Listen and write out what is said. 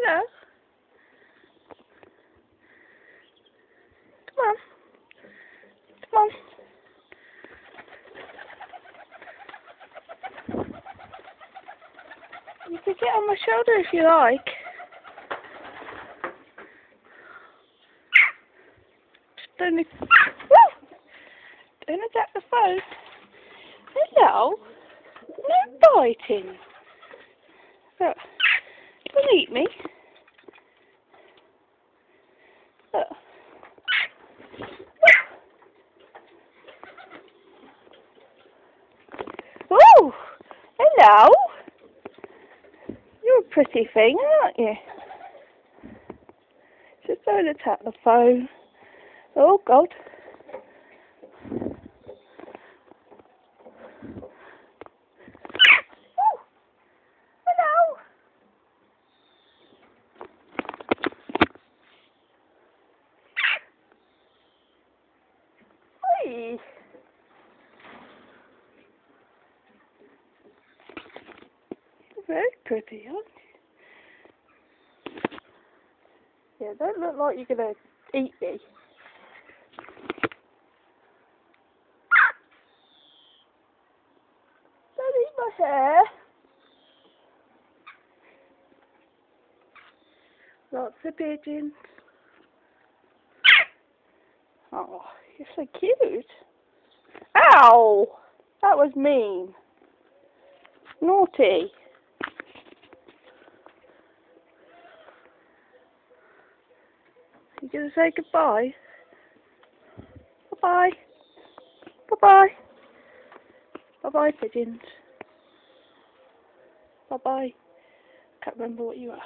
Hello. Come on. Come on. You can get on my shoulder if you like. Just don't attack the phone. Hello. No biting. Look. Don't eat me. Look. Oh, hello. You're a pretty thing, aren't you? Just don't attack the phone. Oh, God. Oh, hello. Hey. You're very pretty, aren't you? Yeah, don't look like you're going to eat me. Don't eat my hair. Lots of pigeons. Oh, you're so cute. Ow! That was mean. Naughty. You gonna say goodbye? Bye-bye. Bye-bye. Bye-bye, pigeons. Bye-bye. Can't remember what you are.